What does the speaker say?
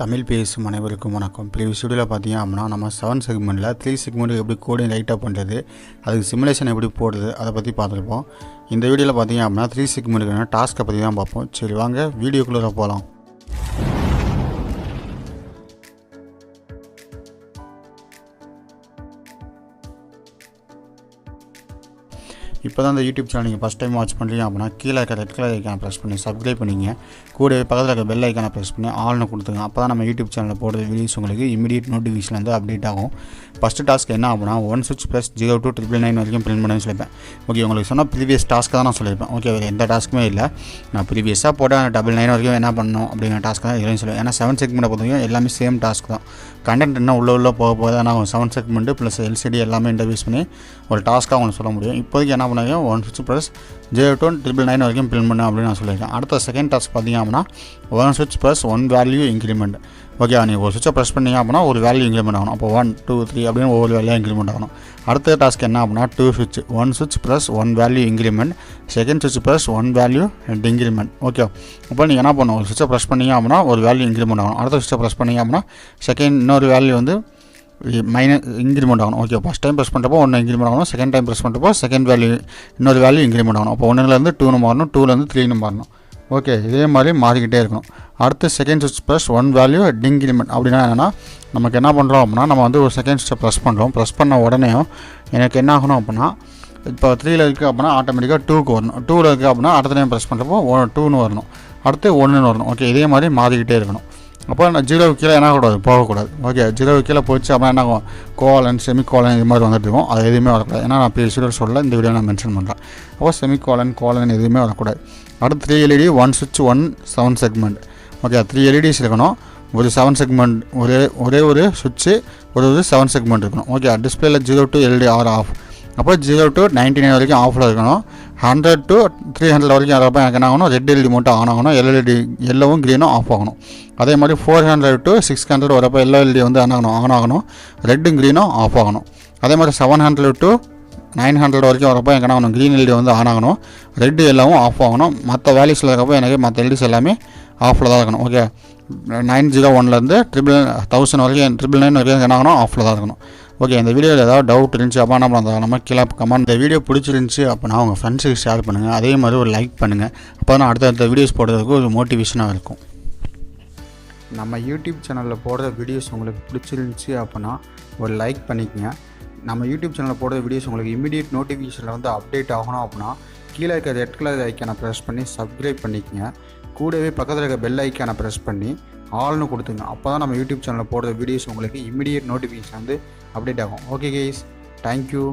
தமிழ் பேசும் அனைவருக்கும் வணக்கம். ப்ரீவியஸ் வீடியோவில் பார்த்தீங்க அப்படின்னா நம்ம 7 செக்மெண்ட்டில் 3 செக்மெண்ட்டுக்கு எப்படி கோடிங் ரைட்டாக பண்ணுறது, அதுக்கு சிமுலேஷன் எப்படி போடுறது, அதை பற்றி பார்த்துருப்போம். இந்த வீடியோவில் பார்த்தீங்க அப்படின்னா 3 செக்மெண்ட்டுக்கான டாஸ்க்கை பற்றி தான் பார்ப்போம். சரி வாங்க வீடியோக்குள்ளே போகலாம். இப்போ தான் இந்த யூடியூப் சேனல் நீங்கள் ஃபஸ்ட் டைம் வாட்ச் பண்ணுறீங்க அப்படின்னா கீழே இருக்க ரெட் கலர் ஐக்கானை ப்ரெஸ் பண்ணி சப்ஸ்கிரைப் பண்ணிங்க. கூடவே பக்கத்தில் இருக்க பெல் ஐக்கானை ப்ரெஸ் பண்ணி ஆல்னு கொடுத்துங்க. அப்போ தான் நம்ம யூடியூப் சேனலில் போடுற வீடியோஸ் உங்களுக்கு இமீடியட் நோட்டிஃபிகேஷன் வந்து அப்டேட் ஆகும். ஃபஸ்ட்டு டாஸ்க் என்ன அப்படின்னா 1 switch + 0 to 999 வரைக்கும் பிரிண்ட் பண்ணி சொல்லியிருப்பேன். ஓகே, உங்களுக்கு சொன்னால் ப்ரீவியஸ் டாஸ்க்கு தான் நான் சொல்லியிருப்பேன். ஓகே, வேறு எந்த டாஸ்க்குமே இல்லை. நான் ப்ரீவியஸாக போட்டால் 999 வரைக்கும் என்ன பண்ணணும் அப்படிங்கிற டாஸ்க் தான் இதுலையும் சொல்லுவேன். ஏன்னா 7 செக்மெண்ட்டை பொறுத்தவரைக்கும் எல்லாமே சேம் டாஸ்க் தான். கண்டென்ட் என்ன உள்ள போக போகுது. ஆனால் 7 செக்மெண்ட்டு ப்ளஸ் எல்சிடி எல்லாமே இன்டர்வியூஸ் பண்ணி ஒரு டாஸ்க்காக அவங்களுக்கு சொல்ல முடியும். இப்போதைக்கு என்ன பண்ணாங்க 1 switch + 0 to 999 வரைக்கும் பிரிண்ட் பண்ணு அப்படின்னு நான் சொல்லியிருக்கேன். அடுத்த செகண்ட் டாஸ்க் பார்த்தீங்க அப்படின்னா 1 switch + 1 வேல்யூ இன்க்ரிமெண்ட். ஓகே, நீங்கள் ஒரு சுவிட்சை ப்ரெஸ் பண்ணிங்க அப்படின்னா ஒரு வேல்யூ இன்க்ரிமெண்ட் ஆகணும். அப்போ 1 2 3 அப்படின்னு ஒவ்வொரு வேல்யூ இன்க்ரிமெண்ட் ஆகணும். அடுத்த டாஸ்க் என்ன அப்படின்னா 2 switch 1 switch + 1 value increment, second switch + 1 value increment. Okay, அப்போ நீங்கள் என்ன பண்ணணும், ஒரு சுவிட்சை ப்ரெஸ் பண்ணிங்க அப்படின்னா ஒரு வேல்யூ இன்க்ரிமெண்ட் ஆகணும். அடுத்த சுவிட்சை ப்ரெஸ் பண்ணிங்க அப்படின்னா இன்னொரு வேல்யூ வந்து இன்க்ரிமெண்ட் ஆகணும். ஓகே, ஃபஸ்ட் டைம் ப்ரெஸ் பண்ணுறப்போ 1 இன்க்ரிமெண்ட் ஆகணும், செகண்ட் டைம் ப்ரெஸ் பண்ணுறப்போ செகண்ட் வேல்யூ இன்னொரு வேல்யூ இன்க்ரிமெண்ட் ஆகணும். அப்போ 1லேருந்து 2ன்னு மாறணும், 2லேருந்து 3ன்னு மாறணும். ஓகே, இதே மாதிரி மாறிக்கிட்டே இருக்கணும். அடுத்து செகண்ட் switch + 1 வேல்யூ இன்க்ரிமெண்ட் அப்படின்னா என்னென்னா, நமக்கு என்ன பண்ணுறோம் அப்படின்னா நம்ம வந்து ஒரு செகண்ட் சுவிட்சை ப்ரெஸ் பண்ணுறோம். ப்ரெஸ் பண்ண உடனேயும் எனக்கு என்ன ஆகணும் அப்படின்னா, இப்போ 3ல் இருக்குது அப்படின்னா ஆட்டோமேட்டிக்காக 2க்கு வரணும். 2ல் இருக்குது அப்படின்னா அடுத்த டைம் ப்ரெஸ் பண்ணுறப்போ 2ன்னு வரணும், அடுத்து 1ன்னு வரணும். ஓகே, இதே மாதிரி மாறிக்கிட்டே இருக்கணும். அப்போ நான் 0க்கு கீழே என்ன கூடாது, போகக்கூடாது. ஓகே, 0க்கு கீழே போச்சு அப்படின்னா என்ன ஆகும், கோலன் செமிகோலன் இது மாதிரி வந்துட்டு இருக்கும். அது எதுவுமே வரக்கூடாது. ஏன்னா நான் வீடியோ சொல்ல இந்த வீடியோ நான் மென்ஷன் பண்ணுறேன். அப்போ செமிகோலன் கோலன் எதுவுமே வரக்கூடாது. அடுத்து 3 LED 1 switch 1 7 segment. Okay, 3 LEDs இருக்கணும், ஒரு 7 செக்மெண்ட், ஒரே ஒரு சுவிட்சு, ஒரு 7 செக்மெண்ட் இருக்கணும். ஓகே, டிஸ்பிளேல 0 to LED ஆஃப். அப்போ 0 to 99 வரைக்கும் ஆஃபில் இருக்கணும். 100 to 300 வரைக்கும் வரப்போ எனக்கு என்ன ஆகணும், ரெட் எல்இடி மட்டும் ஆன் ஆகணும், எல்இடி எல்லோவும் க்ரீனும் ஆஃப் ஆகணும். அதே மாதிரி 400 to 600 வரப்போ எல்லோ எல்இடி வந்து ஆன் ஆகணும், ரெட்டும் க்ரீனும் ஆஃப் ஆகணும். அதே மாதிரி 700 to 900 வரைக்கும் வரப்போ எனக்கு என்ன ஆகணும், க்ரீன் எல்இடி வந்து ஆன் ஆகணும், ரெட்டு எல்லாவும் ஆஃப் ஆகணும். மற்ற வேல்யூஸில் இருக்கப்போ எனக்கு மற்ற எல்இடிஸ் எல்லாமே ஆஃபில் தான் இருக்கணும். ஓகே, 901லேருந்து 1000 வரைக்கும் 999 வரைக்கும் என்ன ஆகணும், ஆஃபில் தான் இருக்கணும். ஓகே, இந்த வீடியோவில் ஏதாவது டவுட் இருந்துச்சு அப்போ நம்ம கீழே கமெண்ட். இந்த வீடியோ பிடிச்சிருந்துச்சி அப்படின்னா உங்கள் ஃப்ரெண்ட்ஸுக்கு ஷேர் பண்ணுங்கள். அதே மாதிரி ஒரு லைக் பண்ணுங்கள். அப்போ தான் அடுத்தடுத்த வீடியோஸ் போடுறதுக்கு ஒரு மோட்டிவேஷனாக இருக்கும். நம்ம யூடியூப் சேனலில் போடுற வீடியோஸ் உங்களுக்கு பிடிச்சிருந்துச்சி அப்படின்னா ஒரு லைக் பண்ணிக்கங்க. நம்ம யூடியூப் சேனலில் போடுற வீடியோஸ் உங்களுக்கு இமீடியட் நோட்டிஃபிகேஷனில் வந்து அப்டேட் ஆகணும் அப்படின்னா கீழே இருக்க ரெட் கலர் ஐக்கானை ப்ரெஸ் பண்ணி சப்ஸ்கிரைப் பண்ணிக்கங்க. கூடவே பக்கத்தில் இருக்க பெல் ஐக்கானை ப்ரெஸ் பண்ணி ஆல்னு கொடுத்துங்க. அப்போ தான் நம்ம யூடியூப் சேனலில் போடுற வீடியோஸ் உங்களுக்கு இமீடியட் நோட்டிஃபிகேஷன் வந்து அப்டேட் ஆகும். Okay guys, thank you.